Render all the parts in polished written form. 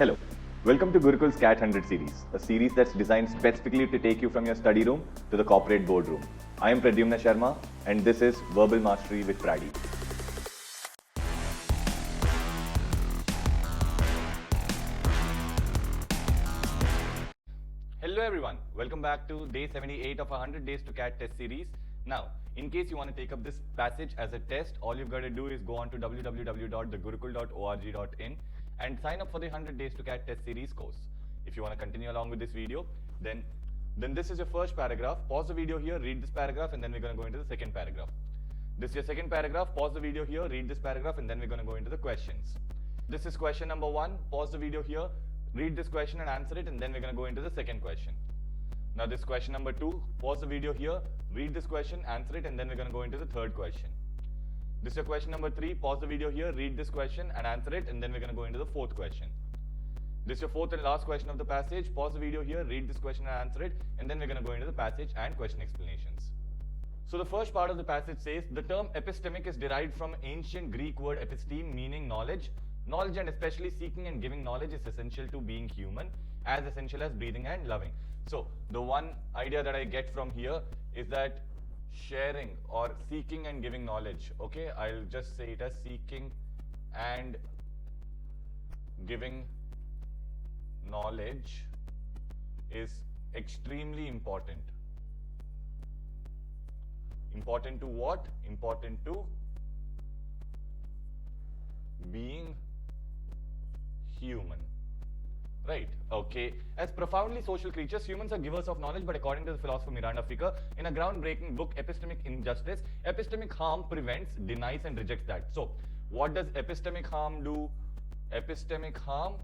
Hello, welcome to Gurukul's CAT 100 series, a series that's designed specifically to take you from your study room to the corporate boardroom. I am Prady Sharma and this is Verbal Mastery with Prady. Hello everyone, welcome back to day 78 of our 100 days to CAT test series. Now, in case you want to take up this passage as a test, all you've got to do is go on to www.thegurukul.org.in and sign up for the 100 days to CAT test series course. If you want to continue along with this video, then this is your first paragraph. Pause the video here, read this paragraph, and then we're going to go into the second paragraph. This is your second paragraph. Pause the video here, read this paragraph, and then we're going to go into the questions. This is question number 1. Pause the video here, read this question and answer it, and then we're going to go into the second question. Now this question number 2, pause the video here, read this question, answer it, and then we're going to go into the third question. This is your question number 3, pause the video here, read this question and answer it, and then we're going to go into the fourth question. This is your fourth and last question of the passage. Pause the video here, read this question and answer it, and then we're going to go into the passage and question explanations. So the first part of the passage says, the term epistemic is derived from ancient Greek word episteme, meaning knowledge. Knowledge, and especially seeking and giving knowledge, is essential to being human, as essential as breathing and loving. So the one idea that I get from here is that sharing or seeking and giving knowledge, okay, I'll just say it as seeking and giving knowledge is extremely important. Important to what? Important to being human. Right, okay. As profoundly social creatures, humans are givers of knowledge, but according to the philosopher Miranda Ficker, in a groundbreaking book, Epistemic Injustice, epistemic harm prevents, denies, and rejects that. So, what does epistemic harm do? Epistemic harm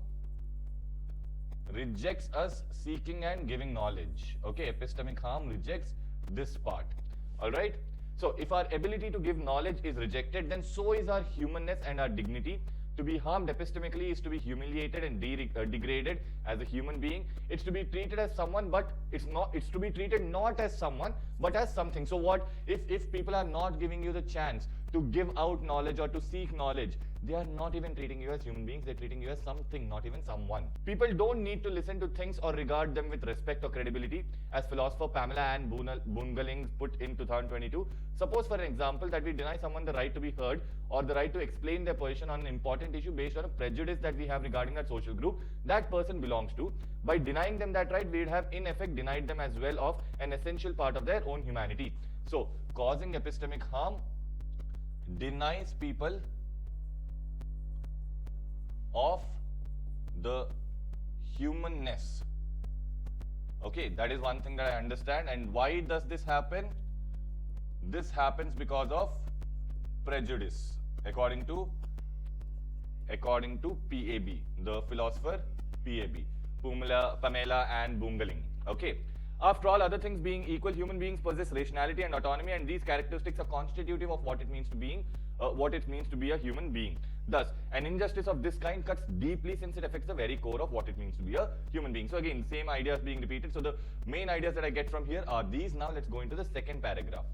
rejects us seeking and giving knowledge. Okay, epistemic harm rejects this part. Alright? So, if our ability to give knowledge is rejected, then so is our humanness and our dignity. To be harmed epistemically is to be humiliated and degraded as a human being. It's to be treated as someone, but it's to be treated not as someone, but as something. So what if people are not giving you the chance to give out knowledge or to seek knowledge, they are not even treating you as human beings, they're treating you as something, not even someone. People don't need to listen to things or regard them with respect or credibility, as philosopher Pamela Ann Bungeling put in 2022. Suppose, for an example, that we deny someone the right to be heard or the right to explain their position on an important issue based on a prejudice that we have regarding that social group that person belongs to. By denying them that right, we'd have in effect denied them as well of an essential part of their own humanity. So, causing epistemic harm denies people of the humanness. Okay, that is one thing that I understand. And why does this happen? This happens because of prejudice, according to PAB, the philosopher PAB, Pamela Ann Bungeling. Okay. After all other things being equal, human beings possess rationality and autonomy, and these characteristics are constitutive of what it means to be a human being. Thus, an injustice of this kind cuts deeply, since it affects the very core of what it means to be a human being. So again, same ideas being repeated. So the main ideas that I get from here are these. Now let's go into the second paragraph.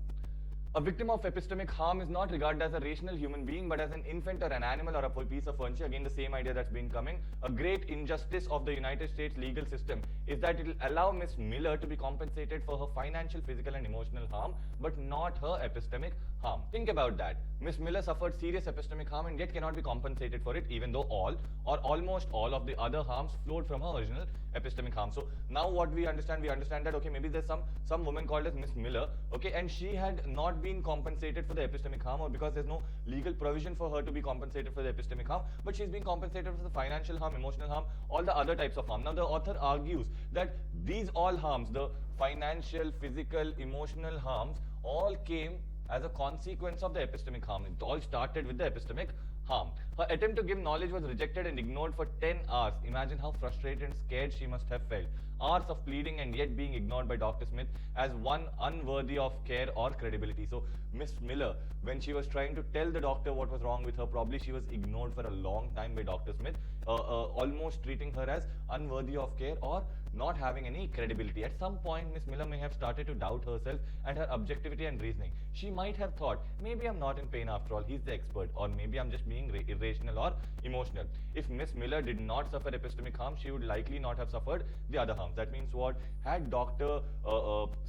A victim of epistemic harm is not regarded as a rational human being, but as an infant or an animal or a piece of furniture. Again, the same idea that's been coming. A great injustice of the United States legal system is that it will allow Miss Miller to be compensated for her financial, physical, and emotional harm, but not her epistemic harm. Think about that. Miss Miller suffered serious epistemic harm and yet cannot be compensated for it, even though all or almost all of the other harms flowed from her original epistemic harm. So now what we understand that, okay, maybe there's some woman called as Miss Miller, okay, and she had not been compensated for the epistemic harm, or because there's no legal provision for her to be compensated for the epistemic harm, but she's being compensated for the financial harm, emotional harm, all the other types of harm. Now the author argues that these all harms, the financial, physical, emotional harms, all came as a consequence of the epistemic harm. It all started with the epistemic harm. Her attempt to give knowledge was rejected and ignored for 10 hours. Imagine how frustrated and scared she must have felt. Hours of pleading and yet being ignored by Dr. Smith as one unworthy of care or credibility. So Miss Miller, when she was trying to tell the doctor what was wrong with her, probably she was ignored for a long time by Dr. Smith, almost treating her as unworthy of care or not having any credibility. At some point, Miss Miller may have started to doubt herself and her objectivity and reasoning. She might have thought, maybe I'm not in pain after all, he's the expert, or maybe I'm just being irrational or emotional. If Miss Miller did not suffer epistemic harm, she would likely not have suffered the other harms. That means what? Had Dr.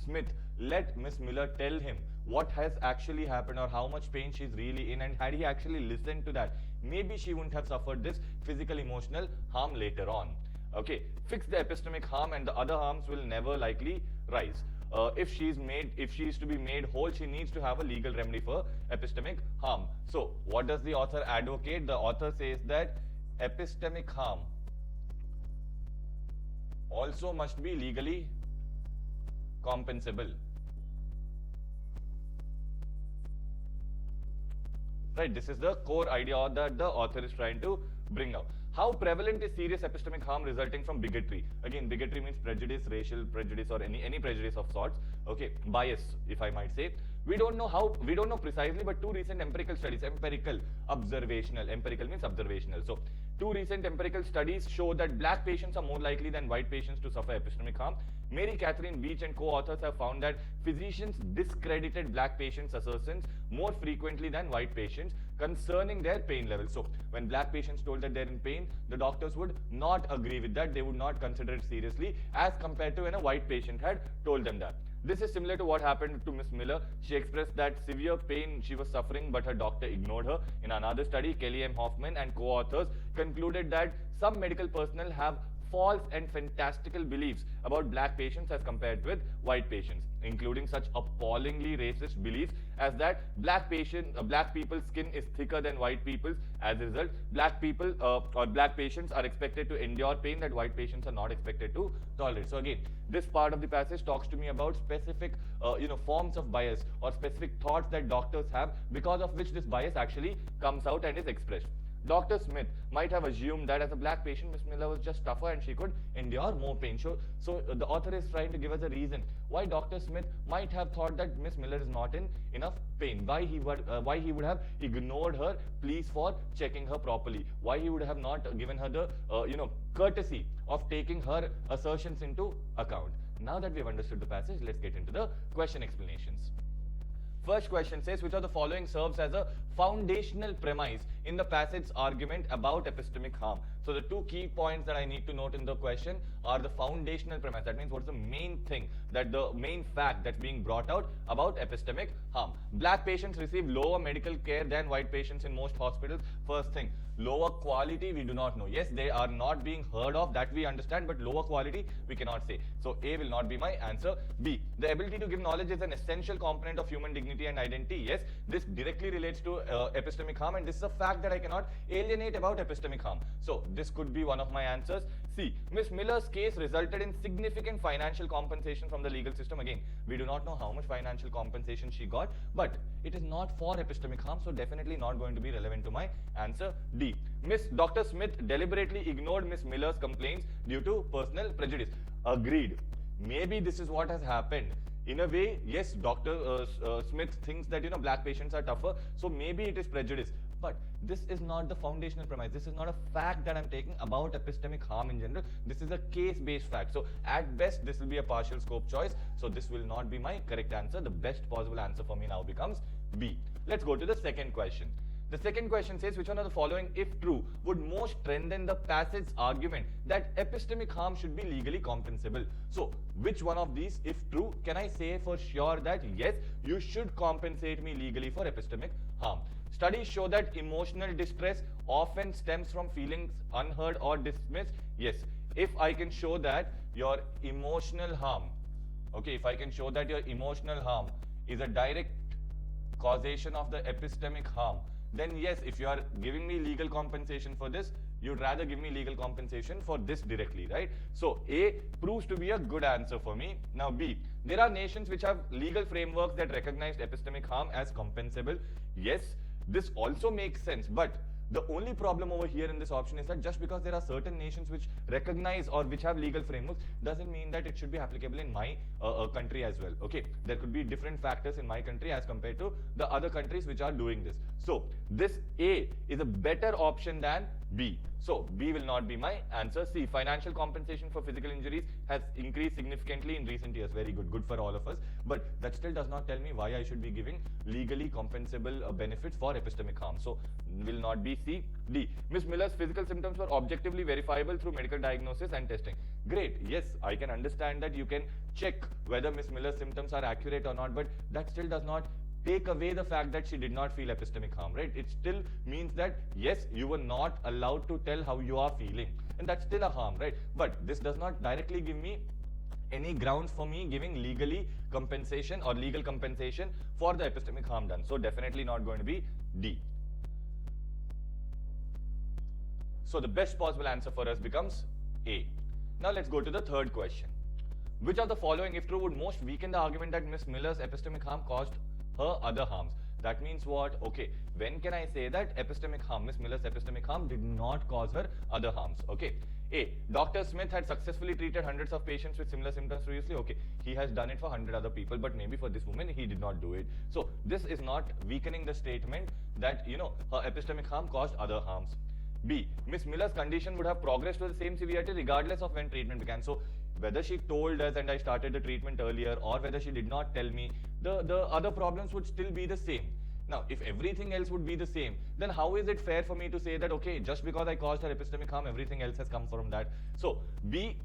Smith let Miss Miller tell him what has actually happened or how much pain she's really in, and had he actually listened to that, maybe she wouldn't have suffered this physical emotional harm later on. Okay, fix the epistemic harm and the other harms will never likely rise. If she is to be made whole, she needs to have a legal remedy for epistemic harm. So what does the author advocate? The author says that epistemic harm also must be legally compensable. Right, this is the core idea that the author is trying to bring out. How prevalent is serious epistemic harm resulting from bigotry? Again, bigotry means prejudice, racial prejudice, or any prejudice of sorts. Okay, bias, if I might say. We don't know precisely, but two recent empirical studies, empirical means observational. So, two recent empirical studies show that black patients are more likely than white patients to suffer epistemic harm. Mary Catherine Beach and co-authors have found that physicians discredited black patients' assertions more frequently than white patients concerning their pain level. So, when black patients told that they're in pain, the doctors would not agree with that. They would not consider it seriously as compared to when a white patient had told them that. This is similar to what happened to Miss Miller. She expressed that severe pain she was suffering, but her doctor ignored her. In another study, Kelly M. Hoffman and co-authors concluded that some medical personnel have false and fantastical beliefs about black patients as compared with white patients, including such appallingly racist beliefs as that black people's skin is thicker than white people's. As a result, black patients are expected to endure pain that white patients are not expected to tolerate. So again, this part of the passage talks to me about specific forms of bias or specific thoughts that doctors have, because of which this bias actually comes out and is expressed. Dr. Smith might have assumed that as a black patient, Miss Miller was just tougher and she could endure more pain. So the author is trying to give us a reason why Dr. Smith might have thought that Miss Miller is not in enough pain. Why he would have ignored her pleas for checking her properly. Why he would have not given her the courtesy of taking her assertions into account. Now that we've understood the passage, let's get into the question explanations. First question says, which of the following serves as a foundational premise in the passage's argument about epistemic harm? So the two key points that I need to note in the question are the foundational premise. That means what's the main thing, the main fact that's being brought out about epistemic harm. Black patients receive lower medical care than white patients in most hospitals. First thing, lower quality we do not know. Yes, they are not being heard of, that we understand, but lower quality we cannot say. So A will not be my answer. B, the ability to give knowledge is an essential component of human dignity and identity. Yes, this directly relates to epistemic harm, and this is a fact that I cannot alienate about epistemic harm. So this could be one of my answers. C, Miss Miller's case resulted in significant financial compensation from the legal system. Again, we do not know how much financial compensation she got, but it is not for epistemic harm, so definitely not going to be relevant to my answer. D, Dr. Smith deliberately ignored Miss Miller's complaints due to personal prejudice. Agreed. Maybe this is what has happened. In a way, yes, Dr. Smith thinks that black patients are tougher, so maybe it is prejudice. But this is not the foundational premise. This is not a fact that I'm taking about epistemic harm in general. This is a case-based fact. So at best, this will be a partial scope choice. So this will not be my correct answer. The best possible answer for me now becomes B. Let's go to the second question. The second question says, which one of the following, if true, would most strengthen the passage's argument that epistemic harm should be legally compensable? So, which one of these, if true, can I say for sure that yes, you should compensate me legally for epistemic harm? Studies show that emotional distress often stems from feelings unheard or dismissed. Yes, if I can show that your emotional harm, if I can show that your emotional harm is a direct causation of the epistemic harm, then yes, if you are giving me legal compensation for this, you'd rather give me legal compensation for this directly, right? So A proves to be a good answer for me. Now B, there are nations which have legal frameworks that recognize epistemic harm as compensable. Yes, this also makes sense, but the only problem over here in this option is that just because there are certain nations which recognize or which have legal frameworks doesn't mean that it should be applicable in my country as well. Okay, there could be different factors in my country as compared to the other countries which are doing this. So this A is a better option than B. So B will not be my answer. C. Financial compensation for physical injuries has increased significantly in recent years. Very good. Good for all of us. But that still does not tell me why I should be giving legally compensable benefits for epistemic harm. So will not be C. D. Ms. Miller's physical symptoms were objectively verifiable through medical diagnosis and testing. Great. Yes, I can understand that you can check whether Ms. Miller's symptoms are accurate or not, but that still does not take away the fact that she did not feel epistemic harm, right? It still means that, yes, you were not allowed to tell how you are feeling, and that's still a harm, right? But this does not directly give me any grounds for me giving legally compensation or legal compensation for the epistemic harm done. So definitely not going to be D. So the best possible answer for us becomes A. Now let's go to the third question. Which of the following, if true, would most weaken the argument that Ms. Miller's epistemic harm caused her other harms? That means what? Okay, when can I say that epistemic harm, Ms. Miller's epistemic harm did not cause her other harms? Okay. A. Dr. Smith had successfully treated hundreds of patients with similar symptoms previously. Okay, he has done it for 100 other people, but maybe for this woman he did not do it. So this is not weakening the statement that, you know, her epistemic harm caused other harms. B. Ms. Miller's condition would have progressed to the same severity regardless of when treatment began. So whether she told us and I started the treatment earlier, or whether she did not tell me, the other problems would still be the same. Now, if everything else would be the same, then how is it fair for me to say that, okay, just because I caused her epistemic harm, everything else has come from that? So B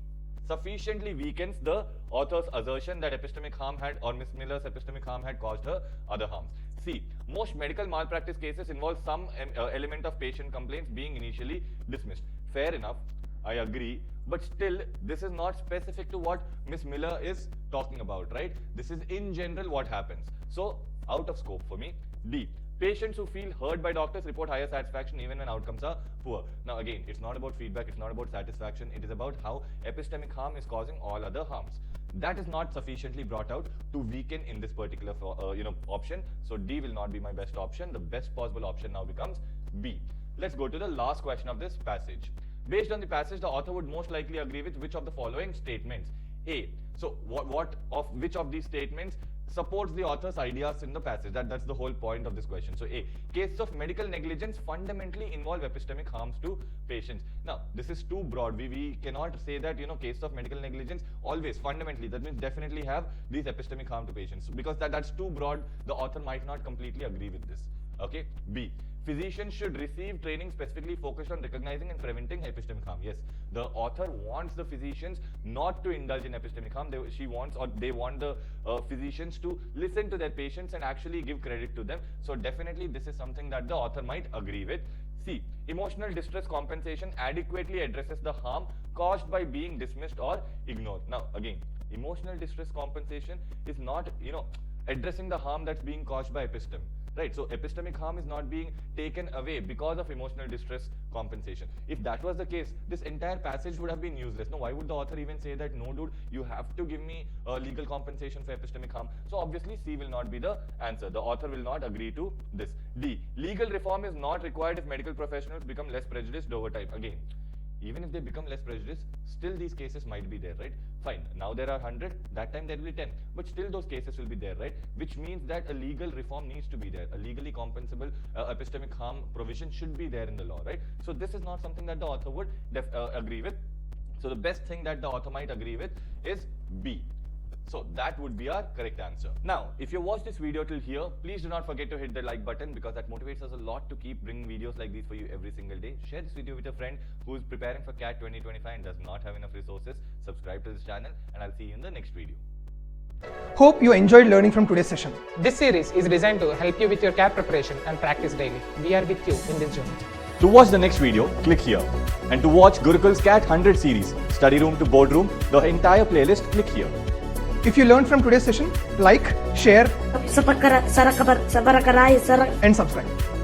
sufficiently weakens the author's assertion that epistemic harm had, or Ms. Miller's epistemic harm had caused her other harms. C. Most medical malpractice cases involve some element of patient complaints being initially dismissed. Fair enough, I agree, but still this is not specific to what Ms. Miller is talking about, right? This is in general what happens. So out of scope for me. D. Patients who feel heard by doctors report higher satisfaction even when outcomes are poor. Now again, it's not about feedback, it's not about satisfaction, it is about how epistemic harm is causing all other harms. That is not sufficiently brought out to weaken in this particular option. So D will not be my best option. The best possible option now becomes B. Let's go to the last question of this passage. Based on the passage, the author would most likely agree with which of the following statements? A. So which of these statements supports the author's ideas in the passage? That's the whole point of this question. So A. Cases of medical negligence fundamentally involve epistemic harms to patients. Now this is too broad. We cannot say that, you know, cases of medical negligence always fundamentally, that means definitely have these epistemic harm to patients, because that's too broad. The author might not completely agree with this. Okay. B. Physicians should receive training specifically focused on recognizing and preventing epistemic harm. Yes, the author wants the physicians not to indulge in epistemic harm. They want the physicians to listen to their patients and actually give credit to them. So definitely this is something that the author might agree with. C. Emotional distress compensation adequately addresses the harm caused by being dismissed or ignored. Now again, emotional distress compensation is not, you know, addressing the harm that's being caused by epistem. Right, so epistemic harm is not being taken away because of emotional distress compensation. If that was the case, this entire passage would have been useless. No, why would the author even say that, no dude, you have to give me legal compensation for epistemic harm? So obviously C will not be the answer. The author will not agree to this. D. Legal reform is not required if medical professionals become less prejudiced over time. Again, even if they become less prejudiced, still these cases might be there, right? Fine, now there are 100, that time there will be 10, but still those cases will be there, right? Which means that a legal reform needs to be there. A legally compensable epistemic harm provision should be there in the law, right? So this is not something that the author would agree with. So the best thing that the author might agree with is B. So that would be our correct answer. Now, if you watched this video till here, please do not forget to hit the like button, because that motivates us a lot to keep bringing videos like these for you every single day. Share this video with a friend who is preparing for CAT 2025 and does not have enough resources. Subscribe to this channel, and I'll see you in the next video. Hope you enjoyed learning from today's session. This series is designed to help you with your CAT preparation and practice daily. We are with you in this journey. To watch the next video, click here. And to watch Gurukul's CAT 100 series, study room to boardroom, the entire playlist, click here. If you learned from today's session, like, share, and subscribe.